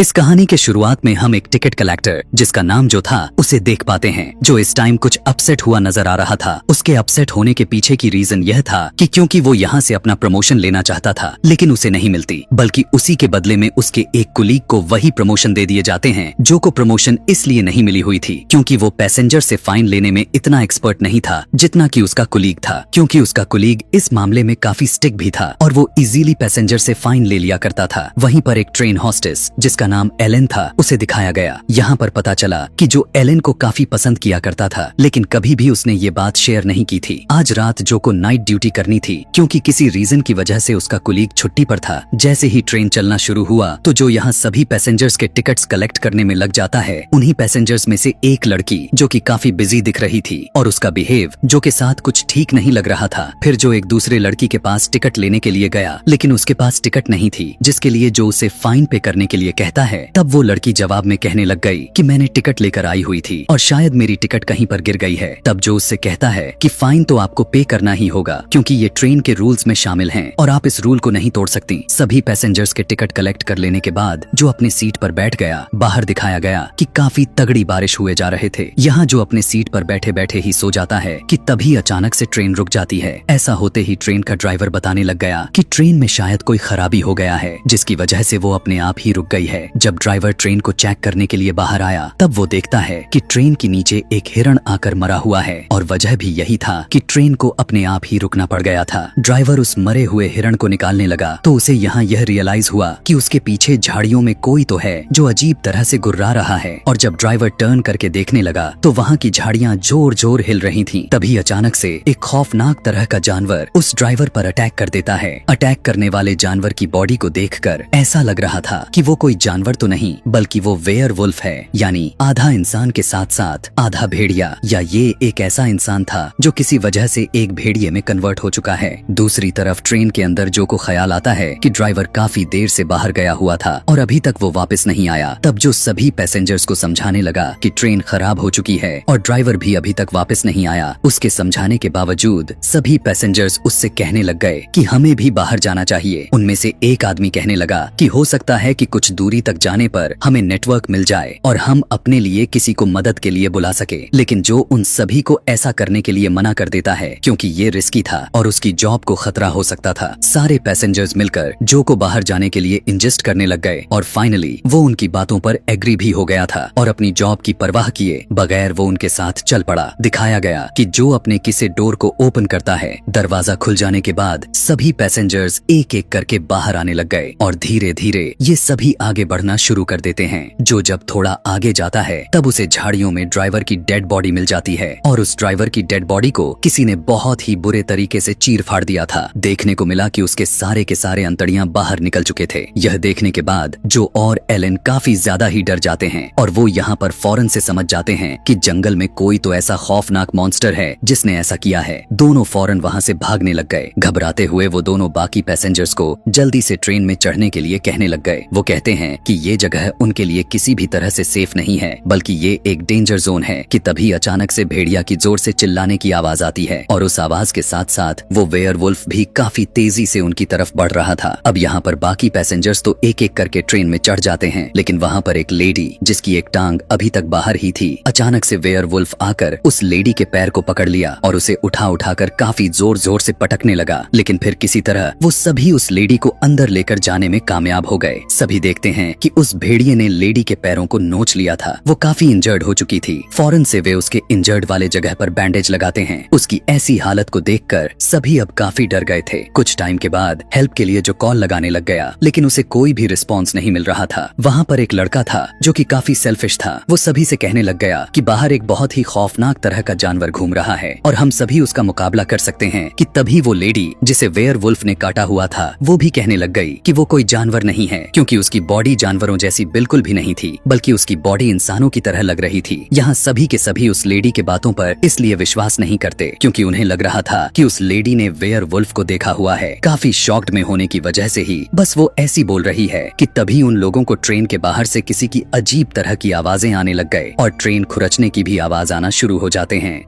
इस कहानी के शुरुआत में हम एक टिकट कलेक्टर जिसका नाम जो था उसे देख पाते हैं, जो इस टाइम कुछ अपसेट हुआ नजर आ रहा था। उसके अपसेट होने के पीछे की रीजन यह था कि क्योंकि वो यहाँ से अपना प्रमोशन लेना चाहता था लेकिन उसे नहीं मिलती, बल्कि उसी के बदले में उसके एक कुलीग को वही प्रमोशन दे दिए जाते हैं जो को प्रमोशन इसलिए नहीं मिली हुई थी क्योंकि वो पैसेंजर से फाइन लेने में इतना एक्सपर्ट नहीं था जितना कि उसका कुलीग था, क्योंकि उसका कुलीग इस मामले में काफी स्टिक भी था और वो इजीली पैसेंजर से फाइन ले लिया करता था। वहीं पर एक ट्रेन हॉस्टेस जिसका नाम एलेन था उसे दिखाया गया। यहाँ पर पता चला कि जो एलेन को काफी पसंद किया करता था लेकिन कभी भी उसने ये बात शेयर नहीं की थी। आज रात जो को नाइट ड्यूटी करनी थी क्योंकि किसी रीजन की वजह से उसका कुलीग छुट्टी पर था। जैसे ही ट्रेन चलना शुरू हुआ तो जो यहाँ सभी पैसेंजर्स के टिकट्स कलेक्ट करने में लग जाता है, उन्हीं पैसेंजर्स में से एक लड़की जो कि काफी बिजी दिख रही थी और उसका बिहेव जो के साथ कुछ ठीक नहीं लग रहा था। फिर जो एक दूसरे लड़की के पास टिकट लेने के लिए गया लेकिन उसके पास टिकट नहीं थी, जिसके लिए जो उसे फाइन पे करने के लिए कहता है। तब वो लड़की जवाब में कहने लग गई कि मैंने टिकट लेकर आई हुई थी और शायद मेरी टिकट कहीं पर गिर गई है। तब जो उससे कहता है कि फाइन तो आपको पे करना ही होगा क्योंकि ये ट्रेन के रूल्स में शामिल हैं और आप इस रूल को नहीं तोड़ सकती। सभी पैसेंजर्स के टिकट कलेक्ट कर लेने के बाद जो अपनी सीट पर बैठ गया। बाहर दिखाया गया कि काफी तगड़ी बारिश हुए जा रहे थे। यहाँ जो अपने सीट पर बैठे बैठे ही सो जाता है कि तभी अचानक से ट्रेन रुक जाती है। ऐसा होते ही ट्रेन का ड्राइवर बताने लग गया कि ट्रेन में शायद कोई खराबी हो गया है जिसकी वजह से वो अपने आप ही रुक गई है। जब ड्राइवर ट्रेन को चेक करने के लिए बाहर आया तब वो देखता है कि ट्रेन के नीचे एक हिरण आकर मरा हुआ है और वजह भी यही था कि ट्रेन को अपने आप ही रुकना पड़ गया था। ड्राइवर उस मरे हुए हिरण को निकालने लगा तो उसे यहाँ यह रियलाइज हुआ कि उसके पीछे झाड़ियों में कोई तो है जो अजीब तरह से गुर्रा रहा है। और जब ड्राइवर टर्न करके देखने लगा तो वहाँ की झाड़ियाँ जोर जोर हिल रही थीं। तभी अचानक से एक खौफनाक तरह का जानवर उस ड्राइवर पर अटैक कर देता है। अटैक करने वाले जानवर की बॉडी को देखकर ऐसा लग रहा था कि वो कोई जानवर तो नहीं बल्कि वो वेयरवुल्फ है, यानी आधा इंसान के साथ साथ आधा भेड़िया, या ये एक ऐसा इंसान था जो किसी वजह से एक भेड़िए में कन्वर्ट हो चुका है। दूसरी तरफ ट्रेन के अंदर जो को ख्याल आता है कि ड्राइवर काफी देर से बाहर गया हुआ था और अभी तक वो वापस नहीं आया। तब जो सभी पैसेंजर्स को समझाने लगा कि ट्रेन खराब हो चुकी है और ड्राइवर भी अभी तक वापस नहीं आया। उसके समझाने के बावजूद सभी पैसेंजर्स उससे कहने लग गए कि हमें भी बाहर जाना चाहिए। उनमें से एक आदमी कहने लगा कि हो सकता है कि कुछ दूरी तक जाने पर हमें नेटवर्क मिल जाए और हम अपने लिए किसी को मदद के लिए बुला सके, लेकिन जो उन सभी को ऐसा करने के लिए मना कर देता है क्योंकि ये रिस्की था और उसकी जॉब को खतरा हो सकता था। सारे पैसेंजर्स मिलकर जो को बाहर जाने के लिए इंजेस्ट करने लग गए और फाइनली वो उनकी बातों पर एग्री भी हो गया था और अपनी जॉब की परवाह किए बगैर वो उनके साथ चल पड़ा। दिखाया गया कि जो अपने किसी डोर को ओपन करता है, दरवाजा खुल जाने के बाद सभी पैसेंजर्स एक एक करके बाहर आने लग गए और धीरे धीरे ये सभी आगे बढ़ना शुरू कर देते हैं। जो जब थोड़ा आगे जाता है तब उसे झाड़ियों में ड्राइवर की डेड बॉडी मिल जाती है और उस ड्राइवर की डेड बॉडी को किसी ने बहुत ही बुरे तरीके से चीर फाड़ दिया था। देखने को मिला कि उसके सारे के सारे अंतड़ियां बाहर निकल चुके थे। यह देखने के बाद जो और एलेन काफी ज्यादा ही डर जाते हैं और वो यहाँ पर फौरन से समझ जाते हैं कि जंगल में कोई तो ऐसा खौफनाक मॉन्स्टर है जिसने ऐसा किया है। दोनों फौरन वहाँ से भागने लग गए। घबराते हुए वो दोनों बाकी पैसेंजर्स को जल्दी से ट्रेन में चढ़ने के लिए कहने लग गए। वो कहते हैं कि ये जगह उनके लिए किसी भी तरह से सेफ नहीं है बल्कि ये एक डेंजर जोन है कि तभी अचानक से भेड़िया की जोर से चिल्लाने की आवाज आती है और उस आवाज के साथ साथ वो वेयरवुल्फ भी काफी तेजी से उनकी तरफ बढ़ रहा था। अब यहाँ पर बाकी पैसेंजर्स तो एक एक करके ट्रेन में चढ़ जाते हैं लेकिन वहाँ पर एक लेडी जिसकी एक टांग अभी तक बाहर ही थी, अचानक से वेयरवुल्फ आकर उस लेडी के पैर को पकड़ लिया और उसे उठा उठाकर काफी जोर जोर से पटकने लगा। लेकिन फिर किसी तरह वो सभी उस लेडी को अंदर लेकर जाने में कामयाब हो गए। सभी देखते हैं कि उस भेड़िए ने लेडी के पैरों को नोच लिया था। वो काफी इंजर्ड हो चुकी थी। फौरन से वे उसके इंजर्ड वाले जगह पर बैंडेज लगाते हैं। उसकी ऐसी हालत को देखकर सभी अब काफी डर गए थे। कुछ टाइम के बाद हेल्प के लिए जो कॉल लगाने लग गया लेकिन उसे कोई भी रिस्पॉन्स नहीं मिल रहा था। वहाँ पर एक लड़का था जो कि काफी सेल्फिश था। वो सभी से कहने लग गया कि बाहर एक बहुत ही खौफनाक तरह का जानवर घूम रहा है और हम सभी उसका मुकाबला कर सकते हैं। कि तभी वो लेडी जिसे वेयरवुल्फ ने काटा हुआ था वो भी कहने लग गई कि वो कोई जानवर नहीं है क्योंकि उसकी बॉडी जानवरों जैसी बिल्कुल भी नहीं थी बल्कि उसकी बॉडी इंसानों की तरह लग रही थी। यहाँ सभी के सभी उस लेडी के बातों पर इसलिए विश्वास नहीं करते क्योंकि उन्हें लग रहा था कि उस लेडी ने वेयरवुल्फ को देखा हुआ है। काफी शॉक्ड में होने की वजह से ही बस वो ऐसी बोल रही है कि तभी उन लोगों को ट्रेन के बाहर से किसी की अजीब तरह की आवाजें आने लग गए और ट्रेन खुरचने की भी आवाज आना शुरू हो जाते हैं।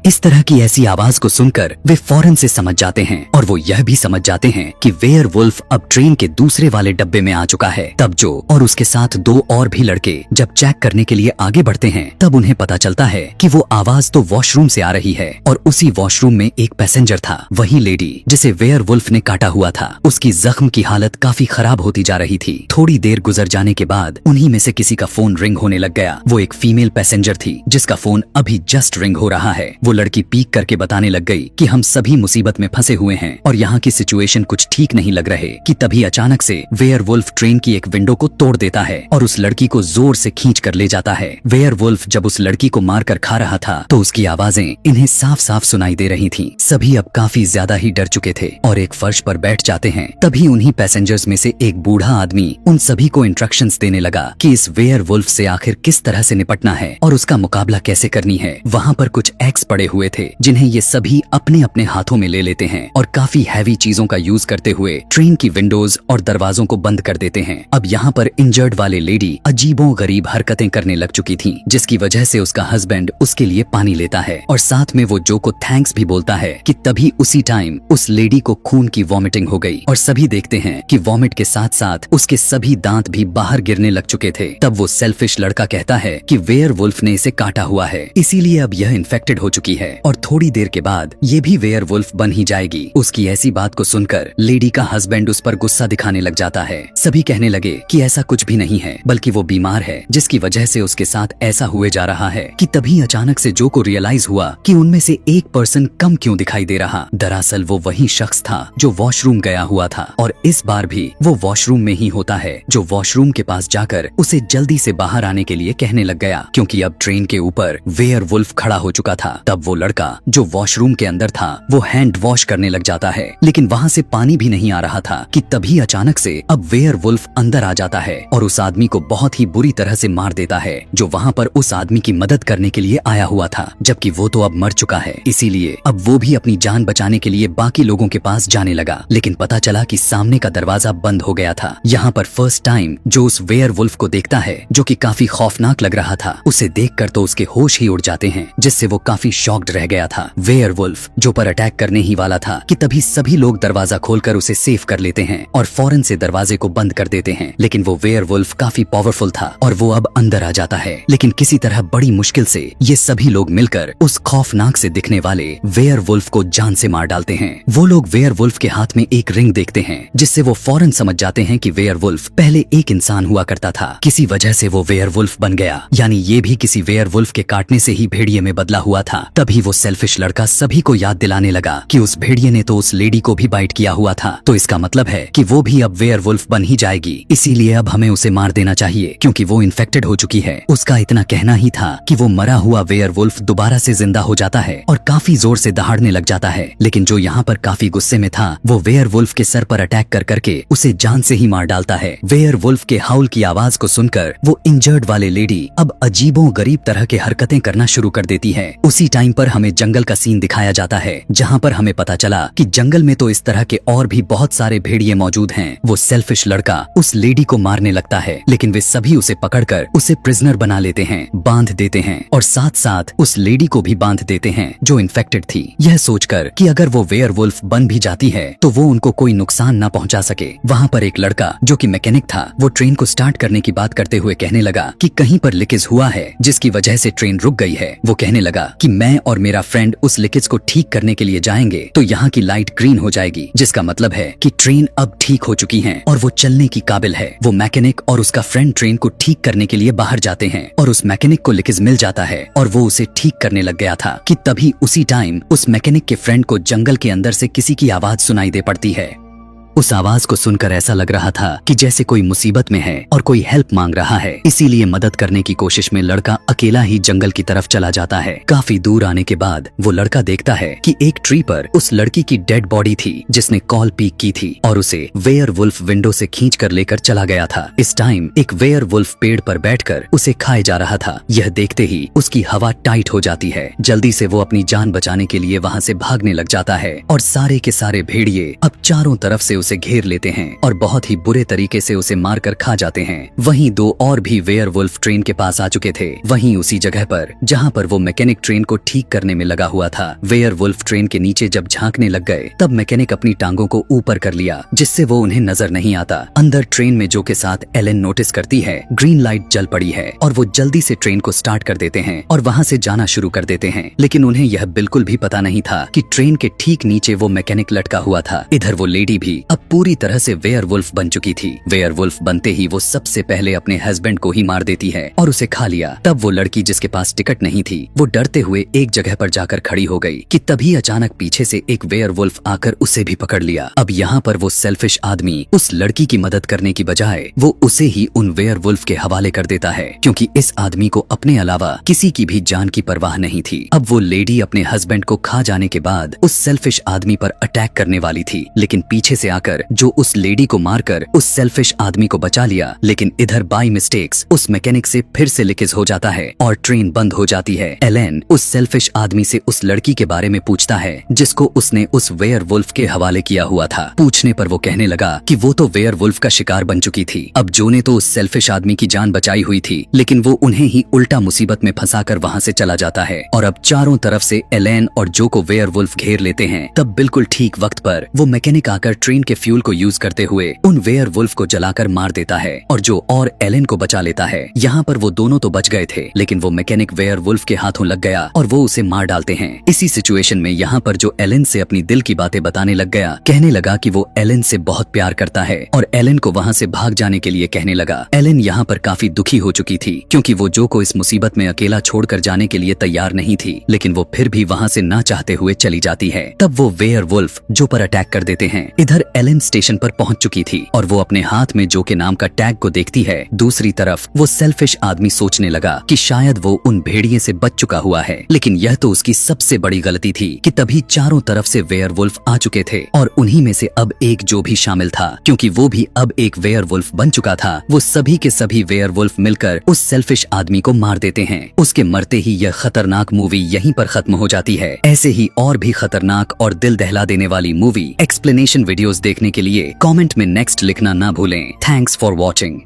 इस तरह की ऐसी आवाज को सुनकर वे फौरन से समझ जाते हैं और वो यह भी समझ जाते हैं कि वेयरवुल्फ अब ट्रेन के दूसरे वाले डब्बे में आ चुका है। तब जो और उसके साथ 2 और भी लड़के जब चेक करने के लिए आगे बढ़ते हैं तब उन्हें पता चलता है कि वो आवाज तो वॉशरूम से आ रही है और उसी वॉशरूम में एक पैसेंजर था, वही लेडी जिसे वेयरवुल्फ ने काटा हुआ था। उसकी जख्म की हालत काफी खराब होती जा रही थी। थोड़ी देर गुजर जाने के बाद उन्हीं में से किसी का फोन रिंग होने लग गया। वो एक फीमेल पैसेंजर थी जिसका फोन अभी जस्ट रिंग हो रहा है। वो लड़की पीक करके बताने लग गई कि हम सभी मुसीबत में फंसे हुए हैं और यहाँ की सिचुएशन कुछ ठीक नहीं लग रहे कि तभी अचानक से वेयरवुल्फ ट्रेन की एक विंडो को तोड़ देता है और उस लड़की को जोर से खींच कर ले जाता है। वेयरवुल्फ जब उस लड़की को मार कर खा रहा था तो उसकी आवाजें इन्हें साफ साफ सुनाई दे रही थीं। सभी अब काफी ज्यादा ही डर चुके थे और एक फर्श पर बैठ जाते हैं। तभी उन्हीं पैसेंजर्स में से एक बूढ़ा आदमी उन सभी को इंस्ट्रक्शंस देने लगा कि इस वेयरवुल्फ से आखिर किस तरह से निपटना है और उसका मुकाबला कैसे करनी है। वहाँ पर कुछ एक्स पड़े हुए थे जिन्हें ये सभी अपने अपने हाथों में ले लेते हैं और काफी हैवी चीजों का यूज करते हुए ट्रेन की विंडोज और दरवाजों को बंद कर देते हैं। अब यहाँ पर इंजर्ड वाले लेडी अजीबो गरीब हरकतें करने लग चुकी थी जिसकी वजह से उसका हस्बैंड उसके लिए पानी लेता है और साथ में वो जो को थैंक्स भी बोलता है कि तभी उसी टाइम उस लेडी को खून की वॉमिटिंग हो गई और सभी देखते हैं कि वॉमिट के साथ साथ उसके सभी दांत भी बाहर गिरने लग चुके थे। तब वो सेल्फिश लड़का कहता है कि वेयरवुल्फ ने इसे काटा हुआ है, इसीलिए अब यह इन्फेक्टेड हो चुकी है और थोड़ी देर के बाद ये भी वेयरवुल्फ बन ही जाएगी। उसकी ऐसी बात को सुनकर लेडी का हस्बैंड उस पर गुस्सा दिखाने लग जाता है। सभी कहने लगे कि ऐसा कुछ भी नहीं है बल्कि वो बीमार है जिसकी वजह से उसके साथ ऐसा हुए जा रहा है कि तभी अचानक से जो को रियलाइज हुआ कि उनमें से एक पर्सन कम क्यों दिखाई दे रहा। दरअसल वो वही शख्स था जो वॉशरूम गया हुआ था और इस बार भी वो वॉशरूम में ही होता है, जो वॉशरूम के पास जाकर उसे जल्दी से बाहर आने के लिए कहने लग गया क्योंकि अब ट्रेन के ऊपर वेयरवुल्फ खड़ा हो चुका था। तब वो लड़का जो वॉशरूम के अंदर था वो हैंड वॉश करने लग जाता है लेकिन वहाँ से पानी भी नहीं आ रहा था कि तभी अचानक से अब वेयरवुल्फ अंदर आ जाता है और उस आदमी को बहुत ही बुरी तरह से मार देता है जो वहाँ पर उस आदमी की मदद करने के लिए आया हुआ था, जबकि वो तो अब मर चुका है। इसीलिए अब वो भी अपनी जान बचाने के लिए बाकी लोगों के पास जाने लगा लेकिन पता चला कि सामने का दरवाजा बंद हो गया था। यहाँ पर फर्स्ट टाइम जो उस वेयरवुल्फ को देखता है जो कि काफी खौफनाक लग रहा था, उसे देखकर तो उसके होश ही उड़ जाते हैं जिससे वो काफी शॉक्ड रह गया था। वेयरवुल्फ जो पर अटैक करने ही वाला था कि तभी सभी लोग दरवाजा खोलकर उसे सेफ कर लेते हैं और फौरन से दरवाजे को बंद कर देते हैं लेकिन वो वेयरवुल्फ काफी पावरफुल था और वो अब अंदर आ जाता है। लेकिन किसी तरह बड़ी मुश्किल से ये सभी लोग मिलकर उस खौफनाक से दिखने वाले वेयरवुल्फ को जान से मार डालते हैं। वो लोग वेयरवुल्फ के हाथ में एक रिंग देखते हैं जिससे वो फौरन समझ जाते हैं कि वेयरवुल्फ पहले एक इंसान हुआ करता था, किसी वजह से वो वेयरवुल्फ बन गया, यानी ये भी किसी वेयरवुल्फ के काटने से ही भेड़िए में बदला हुआ था। तभी वो सेल्फिश लड़का सभी को याद दिलाने लगा कि उस भेड़िए ने तो उस लेडी को भी बाइट किया हुआ था, तो इसका मतलब है कि वो भी अब वेयरवुल्फ बन ही जाएगी, इसीलिए अब हमें उसे मार देना चाहिए क्योंकि वो इन्फेक्टेड हो चुकी है। उसका इतना कहना ही था कि वो मरा हुआ वेयरवुल्फ दोबारा से जिंदा हो जाता है और काफी जोर से दहाड़ने लग जाता है। लेकिन जो यहाँ पर काफी गुस्से में था वो वेयरवुल्फ के सर पर अटैक कर करके उसे जान से ही मार डालता है। वेयरवुल्फ के हाउल की आवाज को सुनकर वो इंजर्ड वाले लेडी अब अजीबो गरीब तरह के हरकतें करना शुरू कर देती है। उसी टाइम पर हमें जंगल का सीन दिखाया जाता है जहाँ पर हमें पता चला कि जंगल में तो इस तरह के और भी बहुत सारे भेड़िए मौजूद हैं। वो सेल्फिश लड़का उस लेडी को मारने लगता है लेकिन वे सभी उसे पकड़कर उसे प्रिजनर बना लेते हैं, बांध देते हैं और साथ साथ उस लेडी को भी बांध देते हैं जो इन्फेक्टेड थी, यह सोचकर कि अगर वो वेयरवुल्फ बन भी जाती है तो वो उनको कोई नुकसान न पहुंचा सके। वहाँ पर एक लड़का जो कि मैकेनिक था वो ट्रेन को स्टार्ट करने की बात करते हुए कहने लगा कि कहीं पर लीकेज हुआ है जिसकी वजह से ट्रेन रुक गई है। वो कहने लगा कि मैं और मेरा फ्रेंड उस लीकेज को ठीक करने के लिए जाएंगे तो यहाँ की लाइट ग्रीन हो जाएगी, जिसका मतलब है कि ट्रेन अब ठीक हो चुकी है और वो चलने की काबिल है। वो मैकेनिक और उसका फ्रेंड ट्रेन को ठीक करने के लिए बाहर जाते हैं और उस मैकेनिक को लीकेज मिल जाता है और वो उसे ठीक करने लग गया था कि तभी उसी टाइम उस मैकेनिक के फ्रेंड को जंगल के अंदर से किसी की आवाज सुनाई दे पड़ती है। उस आवाज को सुनकर ऐसा लग रहा था कि जैसे कोई मुसीबत में है और कोई हेल्प मांग रहा है, इसीलिए मदद करने की कोशिश में लड़का अकेला ही जंगल की तरफ चला जाता है। काफी दूर आने के बाद वो लड़का देखता है कि एक ट्री पर उस लड़की की डेड बॉडी थी जिसने कॉल पीक की थी और उसे वेयरवुल्फ विंडो से खींच कर लेकर चला गया था। इस टाइम एक वेयरवुल्फ पेड़ पर बैठकर उसे खाए जा रहा था। यह देखते ही उसकी हवा टाइट हो जाती है। जल्दी से वो अपनी जान बचाने के लिए वहाँ से भागने लग जाता है और सारे के सारे भेड़िए अब चारों तरफ से उसे घेर लेते हैं और बहुत ही बुरे तरीके से उसे मारकर खा जाते हैं। वहीं 2 और भी वेयरवुल्फ ट्रेन के पास आ चुके थे, वहीं उसी जगह पर जहां पर वो मैकेनिक ट्रेन को ठीक करने में लगा हुआ था। वेयरवुल्फ ट्रेन के नीचे जब झांकने लग गए तब मैकेनिक अपनी टांगों को ऊपर कर लिया, जिससे वो उन्हें नजर नहीं आता। अंदर ट्रेन में जो के साथ एलेन नोटिस करती है ग्रीन लाइट जल पड़ी है और वो जल्दी से ट्रेन को स्टार्ट कर देते हैं और वहां से जाना शुरू कर देते हैं। लेकिन उन्हें यह बिल्कुल भी पता नहीं था कि ट्रेन के ठीक नीचे वो मैकेनिक लटका हुआ था। इधर वो लेडी भी अब पूरी तरह से वेयरवुल्फ बन चुकी थी। वेयरवुल्फ बनते ही वो सबसे पहले अपने हस्बैंड को ही मार देती है और उसे खा लिया। तब वो लड़की जिसके पास टिकट नहीं थी वो डरते हुए एक जगह पर जाकर खड़ी हो गई कि तभी अचानक पीछे से एक वेयरवुल्फ आकर उसे भी पकड़ लिया। अब यहाँ पर वो सेल्फिश आदमी उस लड़की की मदद करने की बजाय वो उसे ही उन वेयरवुल्फ के हवाले कर देता है, क्योंकि इस आदमी को अपने अलावा किसी की भी जान की परवाह नहीं थी। अब वो लेडी अपने हस्बैंड को खा जाने के बाद उस सेल्फिश आदमी पर अटैक करने वाली थी, लेकिन पीछे से आकर जो उस लेडी को मारकर उस सेल्फिश आदमी को बचा लिया। लेकिन इधर बाय मिस्टेक्स उस मैकेनिक से फिर से लीकेज हो जाता है और ट्रेन बंद हो जाती है। एलेन उस सेल्फिश आदमी से उस लड़की के बारे में पूछता है जिसको उसने उस वेयरवुल्फ के हवाले किया हुआ था। पूछने पर वो कहने लगा कि वो तो वेयरवुल्फ का शिकार बन चुकी थी। अब जो ने तो उस सेल्फिश आदमी की जान बचाई हुई थी, लेकिन वो उन्हें ही उल्टा मुसीबत में फंसाकर वहां से चला जाता है। और अब चारों तरफ से एलेन और जो को वेयरवुल्फ घेर लेते हैं। तब बिल्कुल ठीक वक्त पर वो मैकेनिक आकर ट्रेन के फ्यूल को यूज करते हुए उन वेयरवुल्फ को जलाकर मार देता है और जो और एलेन को बचा लेता है। यहाँ पर वो दोनों तो बच गए थे, लेकिन वो मैकेनिक वेयरवुल्फ के हाथों लग गया और वो उसे मार डालते हैं। इसी सिचुएशन में यहाँ पर जो एलेन से अपनी दिल की बातें बताने लग गया, कहने लगा कि वो एलेन से बहुत प्यार करता है और एलेन को वहाँ से भाग जाने के लिए कहने लगा। एलेन यहाँ पर काफी दुखी हो चुकी थी, क्योंकि वो जो को इस मुसीबत में अकेला छोड़कर जाने के लिए तैयार नहीं थी, लेकिन वो फिर भी वहाँ से ना चाहते हुए चली जाती है। तब वो वेयरवुल्फ जो पर अटैक कर देते हैं। इधर एलेन स्टेशन पर पहुंच चुकी थी और वो अपने हाथ में जो के नाम का टैग को देखती है। दूसरी तरफ वो सेल्फिश आदमी सोचने लगा कि शायद वो उन भेड़िए से बच चुका हुआ है, लेकिन यह तो उसकी सबसे बड़ी गलती थी कि तभी चारों तरफ से वेयरवुल्फ आ चुके थे और उन्हीं में से अब एक जो भी शामिल था, क्योंकि वो भी अब एक वेयरवुल्फ बन चुका था। वो सभी के सभी वेयरवुल्फ मिलकर उस सेल्फिश आदमी को मार देते हैं। उसके मरते ही यह खतरनाक मूवी यहीं पर खत्म हो जाती है। ऐसे ही और भी खतरनाक और दिल दहला देने वाली मूवी एक्सप्लेनेशन वीडियोस देखने के लिए कमेंट में नेक्स्ट लिखना ना भूलें। Thanks for watching.